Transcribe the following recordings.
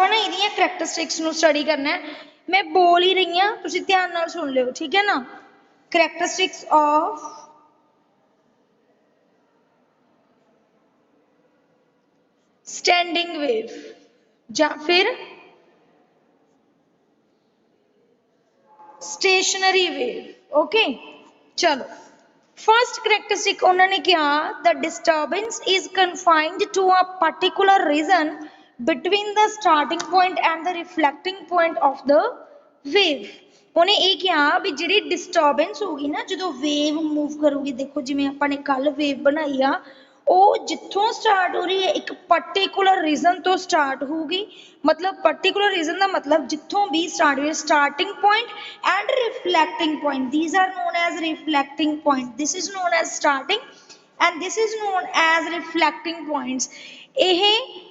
ਆਪਾਂ ना ਇਹਦੀਆਂ ਕਰੈਕਟਰਿਸਟਿਕਸ ਨੂੰ ਸਟੱਡੀ ਕਰਨਾ ਹੈ। मैं बोल ही रही हाँ, तुसीं ध्यान नाल सुन लियो, ठीक है ना। करैक्टरिस्टिक्स ऑफ स्टैंडिंग वेव या फिर स्टेशनरी वेव। ओके चलो, फर्स्ट करैक्टरिस्टिक उन्होंने कहा the disturbance is confined to a particular region between the starting point and the reflecting point of the wave. उन्हें ये कहा भी जी डिस्टर्बेंस होगी ना जो वेव मूव करूगी, देखो जिमें आपने कल वेव बनाई आ वो जिथों स्टार्ट हो रही है एक पर्टिकुलर रीजन तो स्टार्ट होगी, मतलब पर्टिकुलर रीजन का मतलब जिथों भी स्टार्ट हुई starting point and reflecting point, these are known as reflecting point, this is known as starting and this is known as reflecting points. यह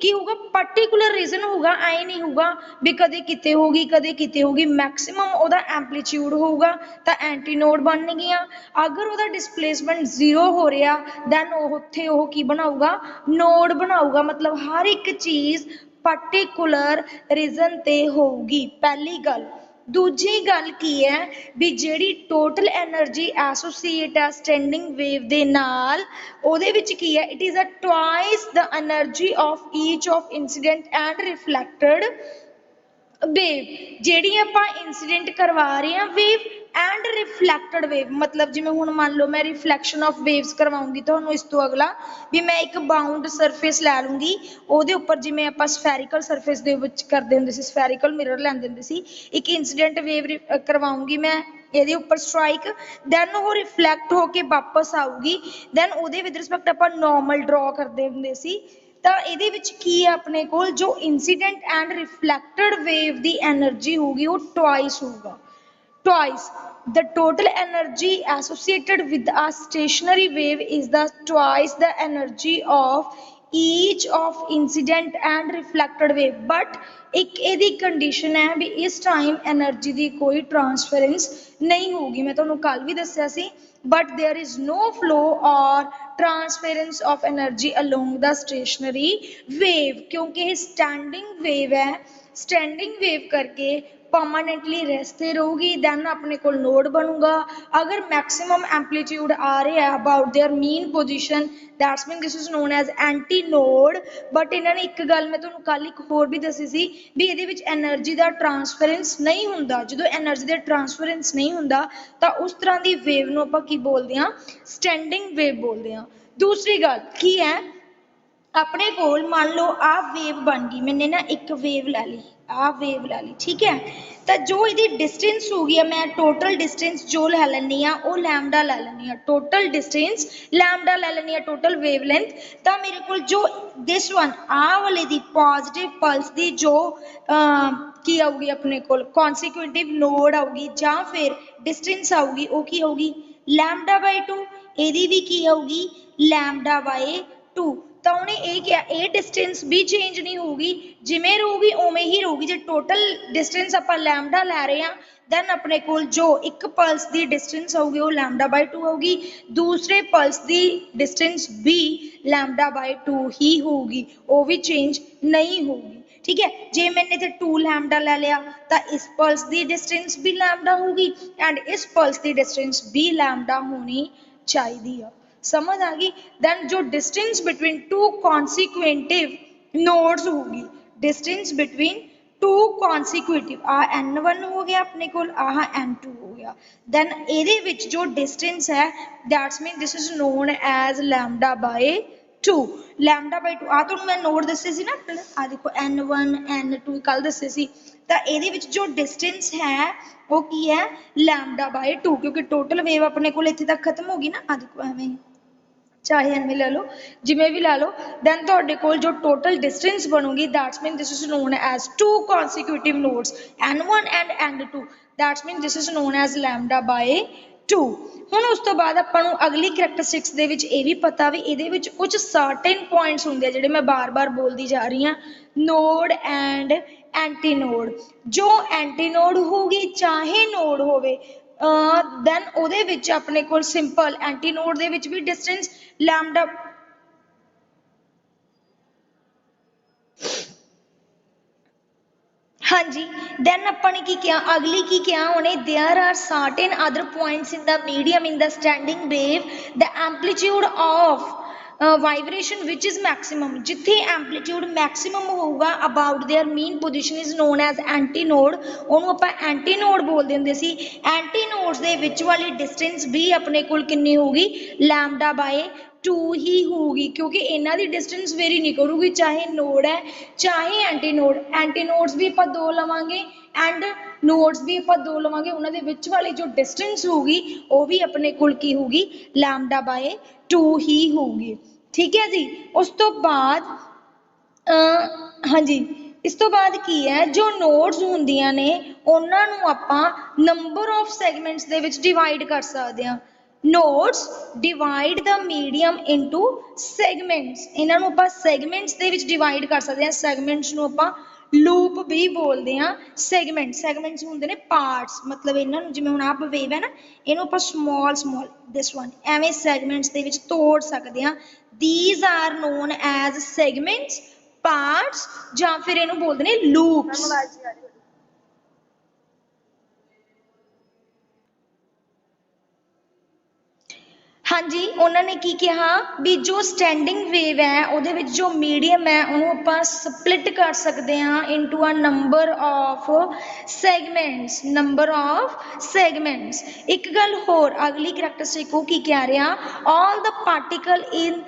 की होगा पर्टिकुलर रीजन होगा, ऐ नहीं होगा भी कदे किते होगी कदे किते होगी, मैक्सिमम ओदा एम्पलीट्यूड होगा तो एंटीनोड बन गया। अगर ओदा डिस्प्लेसमेंट 0 हो रहा दैन उत्थे ओह की बनाऊगा, नोड बनाऊगा, मतलब हर एक चीज़ पर्टिकुलर रीजन ते होगी। पहली गल। दूजी गल की है भी जिहड़ी टोटल एनर्जी एसोसीएट है स्टैंडिंग वेव दे नाल ओहदे विच की है, it is a twice the energy of each of incident and reflected wave. जिहड़ी आपां इंसीडेंट करवा रहे हैं वेव एंड रिफ्लैक्टेड वेव, मतलब जिवें हुण मान लो मैं रिफ्लैक्शन ऑफ वेव्स करवाऊंगी तो इस तो अगला भी मैं एक बाउंड सरफेस लै लूँगी, ਉਹਦੇ ਉੱਪਰ ਜਿਵੇਂ ਆਪਾਂ ਸਫੈਰੀਕਲ ਸਰਫੇਸ ਦੇ ਵਿੱਚ ਕਰਦੇ ਹੁੰਦੇ ਸੀ, ਸਫੈਰੀਕਲ ਮਿਰਰ ਲੈਂਦੇ ਹੁੰਦੇ ਸੀ, ਇੱਕ ਇੰਸੀਡੈਂਟ ਵੇਵ ਕਰਵਾਉਂਗੀ ਮੈਂ ਇਹਦੇ ਉੱਪਰ ਸਟ੍ਰਾਈਕ, ਦੈਨ ਉਹ ਰਿਫਲੈਕਟ ਹੋ ਕੇ ਵਾਪਸ ਆਊਗੀ, ਦੈਨ ਉਹਦੇ ਵਿਦ ਰਿਸਪੈਕਟ ਆਪਾਂ ਨੋਰਮਲ ਡਰਾ ਕਰਦੇ ਹੁੰਦੇ ਸੀ। ਤਾਂ ਇਹਦੇ ਵਿੱਚ ਕੀ ਹੈ ਆਪਣੇ ਕੋਲ ਜੋ incident and ਰਿਫਲੈਕਟਡ wave the energy ਹੋਊਗੀ ਉਹ ਟਵਾਈਸ ਹੋਊਗਾ, twice the total energy associated with a stationary wave is the twice the energy of each of incident and reflected wave, but एक ਇਹਦੀ कंडीशन है भी इस टाइम एनर्जी की कोई ट्रांसफरेंस नहीं होगी। मैं तुहानू कल भी दस्सिया सी, but there is no flow or transference of energy along the stationary wave, क्योंकि ये standing wave है, standing wave करके परमानेंटली रेस्ते रहूगी, दैन अपने को नोड बनूगा। अगर मैक्सिमम एम्पलीट्यूड आ रहा है about their mean position that's mean this is known as antinode. But इन्होंने एक गल मैं तुहानू कल एक होर भी दसी सी भी इहदे विच एनर्जी का ट्रांसफरेंस नहीं हुंदा, जो एनर्जी का ट्रांसफरेंस नहीं हुंदा तो उस तरह की वेव नूं आपां की बोलदे हां, स्टैंडिंग वेव बोलदे हां। दूसरी गल की है अपने कोल मान लो आ वेव बन गई, मैंने ना एक वेव लै ली, आ वेव लै ली, ठीक है, तो जो इसकी डिस्टेंस होगी मैं टोटल डिस्टेंस जो लै लैनी वो लैमडा लै लैनी, टोटल डिस्टेंस लैमडा लै लैनी, टोटल वेव लेंथ। तो मेरे को जो दिस वन आ वाले दी पॉजिटिव पल्स की जो की आऊगी अपने को कॉन्सिक्यूटिव नोड आऊगी या फिर डिस्टेंस आऊगी वो की आऊगी लैमडा बाय 2, यदी भी की आऊगी लैमडा बाय 2। तो उन्हें ये क्या ये डिस्टेंस भी चेंज नहीं होगी, जिमें रहूगी उमें ही रहूगी। जो टोटल डिस्टेंस आप लैमडा लै रहे हैं दैन अपने को जो एक पल्स की डिस्टेंस आऊगी वो लैमडा बाय 2 आऊगी, दूसरे पल्स की डिस्टेंस भी लैमडा बाय 2 ही होगी, वो भी चेंज नहीं होगी। ठीक है, जे मैंने इतने 2 लैमडा लै लिया तो इस पल्स की डिस्टेंस भी लैमडा होगी एंड इस पल्स की डिस्टेंस भी लैमडा होनी चाहिए। समझ आ गई। देन जो डिस्टेंस बिटवीन टू कॉन्सिक्वेंटिव नोड्स होगी, डिस्टेंस बिटवीन टू कॉन्सिक्वेटिव आ n1 हो गया अपने को, आह n2 हो गया, देन ये विच जो डिस्टेंस है that's mean this is known as lambda by 2। Lambda by 2 आ तो मैं नोड दसे सी ना, आ देखो n1 n2 कल दसे सी, तो ये जो डिस्टेंस है वो की है लैमडा बाय 2, क्योंकि टोटल वेव अपने को इत्थे तक खत्म होगी ना, आ देखो एवें चाहे एनवी लै लो जिमें भी लै लो, दैन तुहाडे कोल जो टोटल डिस्टेंस बनूगी that's mean this is known as two consecutive nodes n1 and n2, that's mean this is known as lambda by 2। हुण उस तो बाद आपां नूं अगली करैक्टरिस्टिक्स दे विच ये भी पता भी इहदे विच कुछ सर्टेन पॉइंट्स हुंदे जिहड़े मैं बार बार बोलदी जा रही हाँ, नोड एंड एंटी नोड। जो एंटी नोड होगी चाहे नोड होवे दैन ਉਹਦੇ ਵਿੱਚ ਆਪਣੇ ਕੋਲ ਸਿੰਪਲ ਐਂਟੀ ਨੋਡ ਦੇ ਵਿੱਚ ਵੀ डिस्टेंस लैमडा हाँ जी, then अपन ने की किया, अगली की किया उन्हें, there are certain other points in the medium in the standing wave, the amplitude of vibration which is maximum, जिथे amplitude maximum होगा about their mean position is known as antinode, ਉਹਨੂੰ ਆਪਾਂ antinode बोलते ਹੁੰਦੇ ਸੀ। antinodes ਦੇ ਵਿੱਚ वाली distance भी अपने कोल कितनी होगी, lambda by 2 ही होगी, क्योंकि इन्हों की डिस्टेंस वेरी नहीं करूगी, चाहे नोड है चाहे एंटीनोड। एंटीनोड्स भी आप दो लवांगे एंड नोड्स भी आप दो लवांगे, उन्होंने विच वाली जो डिस्टेंस होगी वो भी अपने कोल की होगी, लैम्डा बाय 2 ही होगी। ठीक है जी। उस तो बाद हाँ जी, इस तो बाद की है, जो नोड्स होंदियां ने उन्होंने आपां नंबर ऑफ सैगमेंट्स दे विच डिवाइड कर सकते हैं। Nodes divide the medium into segments, इन्हों आपां सैगमेंट्स दे विच डिवाइड कर सकते हैं। सैगमेंट्स नूं आपां लूप भी बोलते हैं। सैगमेंट सैगमेंट्स होंदे ने पार्ट्स, मतलब इन्हों जिवें हुण आप वेव है ना, इन्हों आपां स्मॉल स्मॉल दिस वन एवें सैगमेंट्स दे विच तोड़ सकते हैं। These are known as segments, parts, या फिर इन्हों बोलते हैं लूप्स। हाँ जी, उन्होंने की कहा भी जो स्टैंडिंग वेव है उहदे विच जो मीडियम है उन्होंने आपां स्प्लिट कर सकते हैं into a number of segments, number of segments. एक गल होर, अगली करैक्टरिस्टिक वो की कह रहा, all the particle in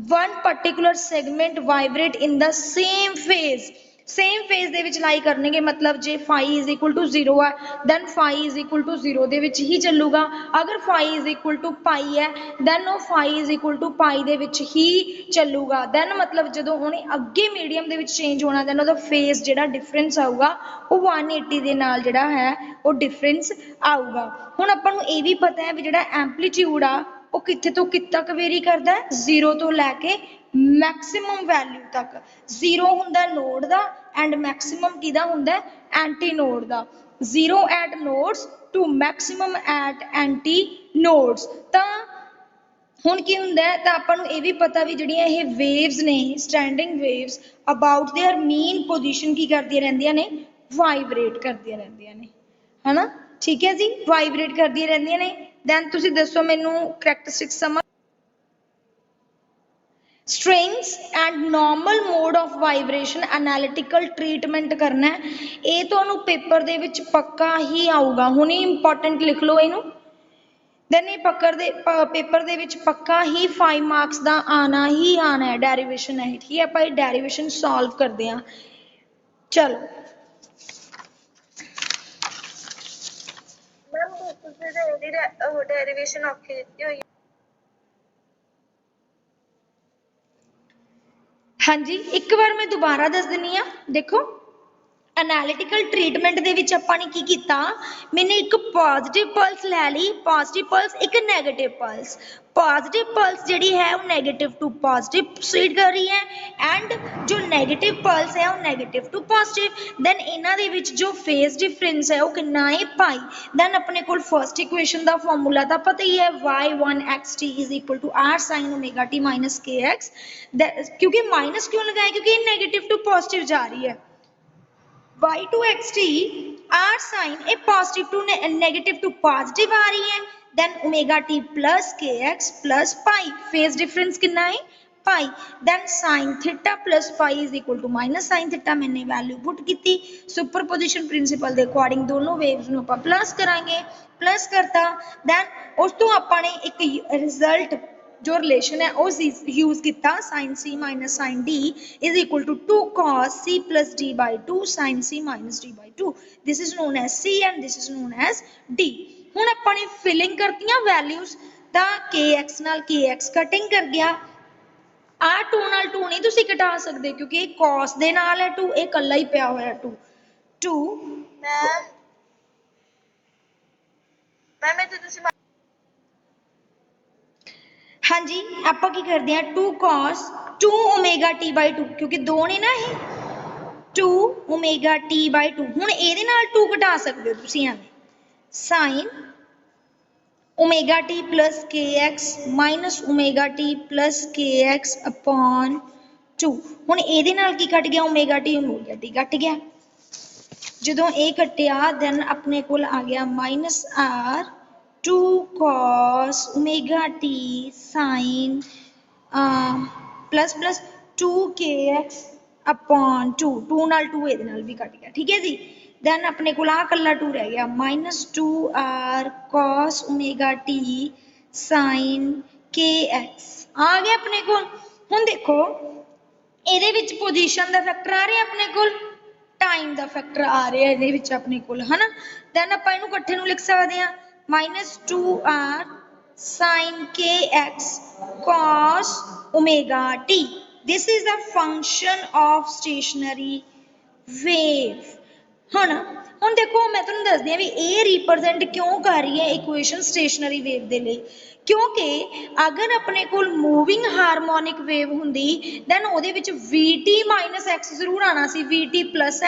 one particular segment vibrate in the same phase, same phase दे विच लाई करने, मतलब जे फाई इज इक्वल टू 0 है then phi is equal to 0 दे विच ही चलूगा। अगर phi is equal to pi है दैन वो फाई इज इक्वल टू पाई दे विच ही चलूगा। दैन मतलब जो उन्हें अगे मीडियम दे विच चेंज होना, दैन वो फेज जिहड़ा डिफरेंस आऊगा वो 180 दे नाल जिहड़ा है वो डिफरेंस आऊगा। हुण आपां नूं ये भी पता है भी जिहड़ा एंपलीट्यूड आ वो कित्थे तो कित्थे तक वेरी करदा है, 0 तो लैके मैक्सिमम वैल्यू तक। 0 हुंदा नोड दा एंड मैक्सिमम किहदा हुंदा एंटी नोड दा। 0 at nodes to maximum at antinodes. तां हुण की हुंदा है, तां आपां नूं ये भी पता भी जिहड़ियां ये वेव्स ने standing waves about their mean position की करदियां रहिंदियां ने, वाइब्रेट करदियां रहिंदियां ने, है ना। ठीक है जी, वाइब्रेट करदियां रहिंदियां ने। दैन तुसीं दसो मैनूं करैक्टरिस्टिक्स समझ। Strings and normal mode of vibration analytical treatment करना है, ये तो पेपर दे विच पक्का ही आऊगा, हुणे इंपॉर्टेंट लिख लो इनू। दैन ये पेपर दे विच पक्का ही 5 मार्क्स का आना ही आना है, डेरिवेशन है। ठीक है, आप डेरिवेशन सॉल्व करते हैं। चलो डेरिवेशन औखी दित्ती हुई। हाँ जी, एक बार मैं दोबारा दस दिनी हाँ। देखो एनालिटिकल ट्रीटमेंट दे विच आपां ने की कीता, मैंने एक पॉजिटिव पल्स लै ली, पॉजिटिव पल्स एक नैगेटिव पल्स। पॉजिटिव पल्स जिहड़ी है वो नैगेटिव टू पॉजिटिव प्रोसीड कर रही है एंड जो नैगेटिव पल्स है वो नैगेटिव टू पॉजिटिव। दैन इन्हां दे विच जो फेज डिफरेंस है वो कितना है, पाई। दैन अपने कोल फर्स्ट इक्वेशन का फॉर्मूला तो पता ही है, y1xt is equal to r sin omega t minus k x. क्योंकि माइनस क्यों लगाया, क्योंकि ये नैगेटिव टू पॉजिटिव जा रही है। y2xt r sin a positive to negative to positive आ रही है, then omega t plus k x plus pi, phase difference कितना है, pi. Then sine theta plus pi is equal to minus sine theta, मैंने value put की। Superposition principle के according दोनों waves नूं आपां प्लस करांगे, प्लस करता। देन उस तो आपां ने एक रिजल्ट जो रिलेशन है वो यूज किया, sine c minus sine d is equal to 2 cos c plus d by 2 sine c minus d by 2। This is known as c and this is known as d. हुण आपां ने filling करतियां values, तां के x नाल के x cutting कर गया। आ 2 नाल 2 नहीं तुसीं घटा सकदे, क्योंकि cos दे नाल है 2, ये कल्ला ही पिया होया 2 2 मैं तो तुसीं हाँ जी, आप की करते हैं 2 cos 2 ओमेगा टी बाई 2, क्योंकि 2 ने ना ये 2 ओमेगा टी बाई 2। हुण इहदे नाल 2 घटा सकते हो तुसीं एवें, sine omega t plus k x minus omega t plus k x upon 2। हुण इहदे नाल की कट गया, ओमेगा टी कट गया। ਜਦੋਂ ਇਹ ਕੱਟਿਆ then ਆਪਣੇ ਕੋਲ ਆ ਗਿਆ -r 2 cos omega t sin plus 2kx upon 2 ਨਾਲ 2 ਇਹਦੇ ਨਾਲ ਵੀ ਕੱਟ ਗਿਆ ਠੀਕ ਹੈ ਜੀ then ਆਪਣੇ ਕੋਲ ਆ ਕੱਲਾ 2 ਰਹਿ ਗਿਆ -2r cos omega t sin kx ਆ ਗਿਆ ਆਪਣੇ ਕੋਲ ਹੁਣ ਦੇਖੋ ਇਹਦੇ ਵਿੱਚ ਪੋਜੀਸ਼ਨ ਦਾ ਫੈਕਟਰ ਆ ਰਿਹਾ ਆਪਣੇ ਕੋਲ ਟਾਈਮ ਦਾ ਫੈਕਟਰ ਆ ਰਿਹਾ ਇਹਦੇ ਵਿੱਚ ਆਪਣੇ ਕੋਲ ਹਨਾ then ਆਪਾਂ ਇਹਨੂੰ ਇਕੱਠੇ ਨੂੰ ਲਿਖ ਸਕਦੇ ਹਾਂ -2r sin kx cos omega t this is a function of stationary wave ਹੁਣ ਦੇਖੋ ਮੈਂ ਤੁਹਾਨੂੰ ਦੱਸਦੀ ਹਾਂ ਵੀ ਇਹ ਰਿਪਰੈਜ਼ੈਂਟ ਕਿਉਂ ਕਰ ਰਹੀ ਹੈ ਇਕੁਏਸ਼ਨ ਸਟੇਸ਼ਨਰੀ ਵੇਵ ਦੇ ਲਈ ਕਿਉਂਕਿ ਅਗਰ ਆਪਣੇ ਕੋਲ ਮੂਵਿੰਗ ਹਾਰਮੋਨਿਕ ਵੇਵ ਹੁੰਦੀ ਦੈਨ ਉਹਦੇ ਵਿੱਚ vt x ਜ਼ਰੂਰ ਆਣਾ ਸੀ vt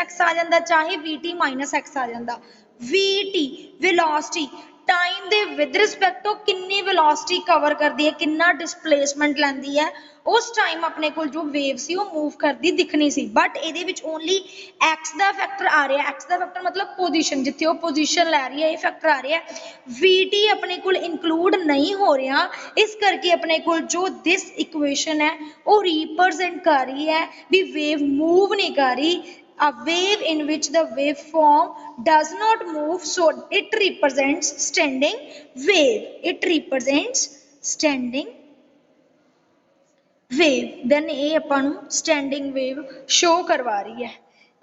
x ਆ ਜਾਂਦਾ ਚਾਹੇ vt x ਆ ਜਾਂਦਾ vt ਵੈਲੋਸਿਟੀ ਟਾਈਮ ਦੇ ਵਿਦ ਰਿਸਪੈਕਟ ਟੂ ਕਿੰਨੀ ਵੈਲੋਸਿਟੀ ਕਵਰ ਕਰਦੀ ਹੈ ਕਿੰਨਾ ਡਿਸਪਲੇਸਮੈਂਟ ਲੈਂਦੀ ਹੈ ਉਸ ਟਾਈਮ ਆਪਣੇ ਕੋਲ ਜੋ ਵੇਵ ਸੀ ਉਹ ਮੂਵ ਕਰਦੀ ਦਿਖਣੀ ਸੀ ਬਟ ਇਹਦੇ ਵਿੱਚ ਓਨਲੀ x ਦਾ ਫੈਕਟਰ ਆ ਰਿਹਾ x ਦਾ ਫੈਕਟਰ ਮਤਲਬ ਪੋਜੀਸ਼ਨ ਜਿੱਥੇ ਉਹ ਪੋਜੀਸ਼ਨ ਲੈ ਰਹੀ ਹੈ ਇਹ ਫੈਕਟਰ ਆ ਰਿਹਾ vt ਆਪਣੇ ਕੋਲ ਇਨਕਲੂਡ ਨਹੀਂ ਹੋ ਰਿਹਾ ਇਸ ਕਰਕੇ ਆਪਣੇ ਕੋਲ ਜੋ ਦਿਸ ਇਕੁਏਸ਼ਨ ਹੈ ਉਹ ਰਿਪਰੈਜ਼ੈਂਟ ਕਰ ਰਹੀ ਹੈ ਵੀ ਵੇਵ ਮੂਵ ਨਹੀਂ ਕਰ ਰਹੀ a wave in which the waveform does not move so it represents standing wave it represents standing wave then ਇਹ ਆਪਾਂ ਨੂੰ standing wave show ਕਰਵਾ ਰਹੀ ਹੈ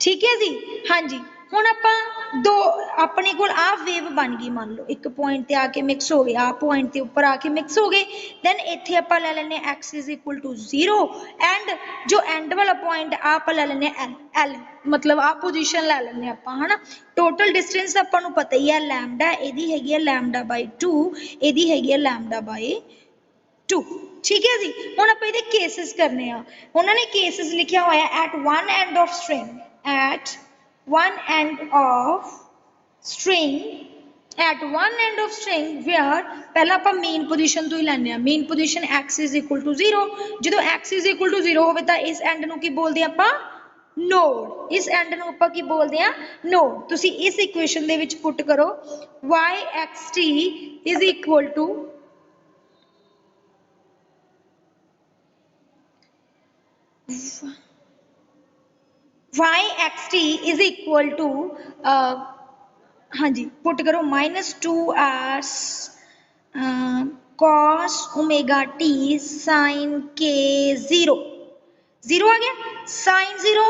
ਠੀਕ ਹੈ ਜੀ ਹਾਂਜੀ ਹੁਣ ਆਪਾਂ ਦੋ ਆਪਣੇ ਕੋਲ ਆ ਵੇਵ ਬਣ ਗਈ ਮੰਨ ਲਓ ਇੱਕ ਪੁਆਇੰਟ ਤੇ ਆ ਕੇ ਮਿਕਸ ਹੋ ਗਿਆ ਆ ਪੁਆਇੰਟ ਤੇ ਉੱਪਰ ਆ ਕੇ ਮਿਕਸ ਹੋ ਗਏ ਦੈਨ ਇੱਥੇ ਆਪਾਂ ਲੈ ਲੈਨੇ x 0 ਐਂਡ ਜੋ ਐਂਡ ਵਾਲਾ ਪੁਆਇੰਟ ਆ ਆਪਾਂ ਲੈ ਲੈਨੇ l ਮਤਲਬ ਆ ਪੋਜੀਸ਼ਨ ਲੈ ਲੈਨੇ ਆਪਾਂ ਹਨਾ ਟੋਟਲ ਡਿਸਟੈਂਸ ਆਪਾਂ ਨੂੰ ਪਤਾ ਹੀ ਹੈ ਲੈਮਡਾ ਇਹਦੀ ਹੈਗੀ ਹੈ λ/2 ਇਹਦੀ ਹੈਗੀ ਹੈ λ/2 ਠੀਕ ਹੈ ਜੀ ਹੁਣ ਆਪਾਂ ਇਹਦੇ ਕੇਸਿਸ ਕਰਨੇ ਆ ਉਹਨਾਂ ਨੇ ਕੇਸਿਸ ਲਿਖਿਆ ਹੋਇਆ at one end of string at one end of string at one end of string where ਪਹਿਲਾਂ ਆਪਾਂ ਮੇਨ ਪੋਜੀਸ਼ਨ ਤੋਂ ਹੀ ਲੈਣੇ ਆ ਮੇਨ ਪੋਜੀਸ਼ਨ x 0 ਜਦੋਂ x 0 ਹੋਵੇ ਤਾਂ ਇਸ ਐਂਡ ਨੂੰ ਕੀ ਬੋਲਦੇ ਆਪਾਂ ਨੋਡ ਇਸ ਐਂਡ ਨੂੰ ਆਪਾਂ ਕੀ ਬੋਲਦੇ ਆ ਨੋਡ ਤੁਸੀਂ ਇਸ ਇਕੁਏਸ਼ਨ ਦੇ ਵਿੱਚ ਪੁੱਟ ਕਰੋ yxt is equal to yxt is equal to हाँ जी पुट करो -2r cos omega t sin k 0 आ गया sin 0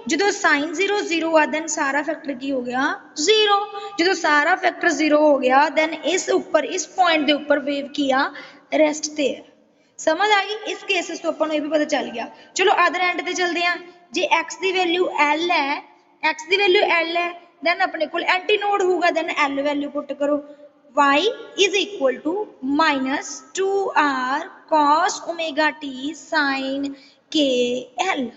ਜਦੋਂ sin 0 ਆ then सारा फैक्टर की हो गया 0 ਜਦੋਂ सारा फैक्टर 0 हो गया then इस ऊपर इस पॉइंट ਦੇ ਉੱਪਰ वेव की आ रेस्ट ते है समझ आ गई इस केसेस तो अपन ये भी पता चल गया चलो अदर एंड ते चलते हैं जे x की वैल्यू l है देन अपने को एंटी नोड होगा देन l वैल्यू पुट करो y is equal to -2r cos omega t sin k l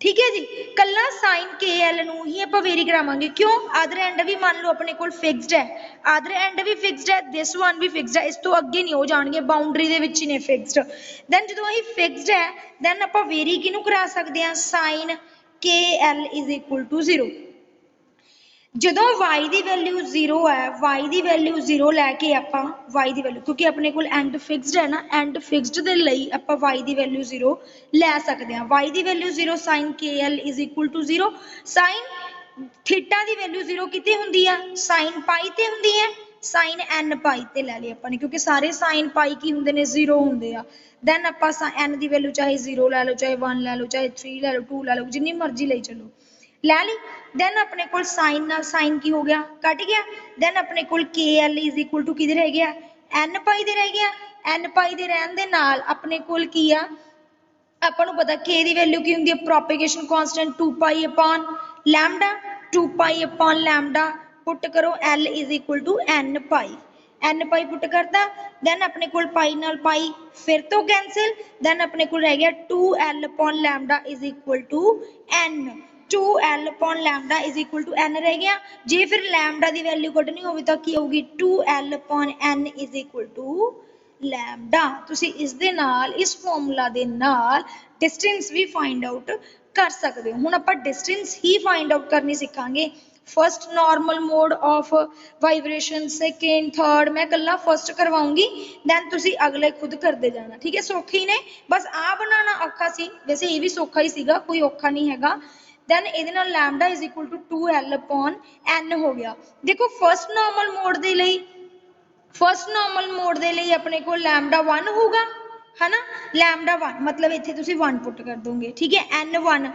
ठीक है जी कल्ला sin kl ਨੂੰ ਹੀ ਆਪਾਂ ਵੇਰੀ ਕਰਾਵਾਂਗੇ ਕਿਉਂ ਅਦਰ ਐਂਡ ਵੀ ਮੰਨ ਲਓ ਆਪਣੇ ਕੋਲ ਫਿਕਸਡ ਹੈ ਅਦਰ ਐਂਡ ਵੀ ਫਿਕਸਡ ਹੈ ਦਿਸ ਵਨ ਵੀ ਫਿਕਸਡ ਹੈ ਇਸ ਤੋਂ ਅੱਗੇ ਨਹੀਂ ਹੋ ਜਾਣਗੇ ਬਾਉਂਡਰੀ ਦੇ ਵਿੱਚ ਹੀ ਨੇ ਫਿਕਸਡ ਦੈਨ ਜਦੋਂ ਇਹ ਫਿਕਸਡ ਹੈ ਦੈਨ ਆਪਾਂ ਵੇਰੀ ਕਿਹਨੂੰ ਕਰਾ ਸਕਦੇ ਹਾਂ sin kl = 0 ਜਦੋਂ y ਦੀ ਵੈਲਿਊ 0 ਹੈ y ਦੀ ਵੈਲਿਊ 0 ਲੈ ਕੇ ਆਪਾਂ y ਦੀ ਵੈਲਿਊ ਕਿਉਂਕਿ ਆਪਣੇ ਕੋਲ ਐਂਡ ਫਿਕਸਡ ਹੈ ਨਾ ਐਂਡ ਫਿਕਸਡ ਦੇ ਲਈ ਆਪਾਂ y ਦੀ ਵੈਲਿਊ 0 ਲੈ ਸਕਦੇ ਹਾਂ y ਦੀ value 0 sin kl = 0 sin theta ਦੀ ਵੈਲਿਊ 0 ਕਿਤੇ ਹੁੰਦੀ ਆ sin ਪਾਈ ਤੇ ਹੁੰਦੀ ਹੈ sin n ਪਾਈ ਤੇ ਲੈ ਲਈ ਆਪਾਂ ਨੇ ਕਿਉਂਕਿ ਸਾਰੇ sin ਪਾਈ ਕੀ ਹੁੰਦੇ ਨੇ 0 ਹੁੰਦੇ ਆ ਦੈਨ ਆਪਾਂ n ਦੀ ਵੈਲਿਊ ਚਾਹੇ 0 ਲੈ ਲਓ ਚਾਹੇ 1 ਲੈ ਲਓ ਚਾਹੇ 3 ਲੈ ਲਓ 2 ਲੈ ਲਓ ਜਿੰਨੀ ਮਰਜ਼ੀ ਲਈ ਚਲੋ ਲੈ ਲਈ then अपने को sin ਨਾਲ sin की हो गया कट गया then अपने को kl = किधर रह गया n पाई दे रह गया n पाई दे रहन दे नाल अपने को की आ ਆਪਾਂ ਨੂੰ ਪਤਾ k ਦੀ ਵੈਲਿਊ ਕੀ ਹੁੰਦੀ ਹੈ ਪ੍ਰੋਪੇਗੇਸ਼ਨ ਕਾਂਸਟੈਂਟ 2 ਪਾਈ ਅਪਨ ਲੈਮਡਾ 2 ਪਾਈ ਅਪਨ ਲੈਮਡਾ ਪੁੱਟ ਕਰੋ l = n ਪਾਈ ਪੁੱਟ ਕਰਤਾ then अपने को ਪਾਈ ਨਾਲ ਪਾਈ ਫਿਰ ਤੋਂ ਕੈਨਸਲ then अपने को रह गया 2l upon lambda = n 2l upon lambda = n रह गया जे फिर lambda ਦੀ ਵੈਲਿਊ ਕੱਢਣੀ ਹੋਵੇ ਤਾਂ ਕੀ ਹੋਊਗੀ 2l upon n = lambda ਤੁਸੀਂ ਇਸ ਦੇ ਨਾਲ ਇਸ ਫਾਰਮੂਲਾ ਦੇ ਨਾਲ ਡਿਸਟੈਂਸ ਵੀ ਫਾਈਂਡ ਆਊਟ कर सकते हो। हुण आपां डिस्टेंस ही फाइंड आउट करनी सिखांगे। First normal mode of vibration, second, third, मैं कल्ला फर्स्ट करवाऊंगी, दैन तुसी अगले खुद करते जाना। ठीक है, सौखे ही ने, बस आ बनाना औखा सी, वैसे ये भी सौखा ही सीगा, कोई औखा नहीं हैगा। दैन ਇਹਦੇ ਨਾਲ lambda is equal to 2l upon n हो गया। देखो फर्स्ट नॉर्मल मोड ਦੇ ਲਈ, फर्स्ट नॉर्मल मोड ਦੇ ਲਈ ਆਪਣੇ ਕੋਲ लैम्डा 1 होगा, है ना, लैम्डा 1 मतलब इत्थे तुसी 1 पुट कर दोगे। ठीक है, n1,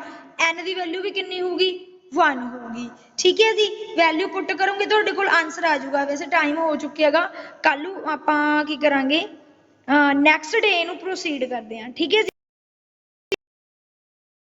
n की वैल्यू भी कितनी होगी, 1 होगी। ठीक है जी, वैल्यू पुट करोगे तो कोल आंसर आ जाऊगा। वैसे टाइम हो चुकेगा, कल आपां की करांगे, नैक्सट डे नूं प्रोसीड करते हैं। ठीक है जी।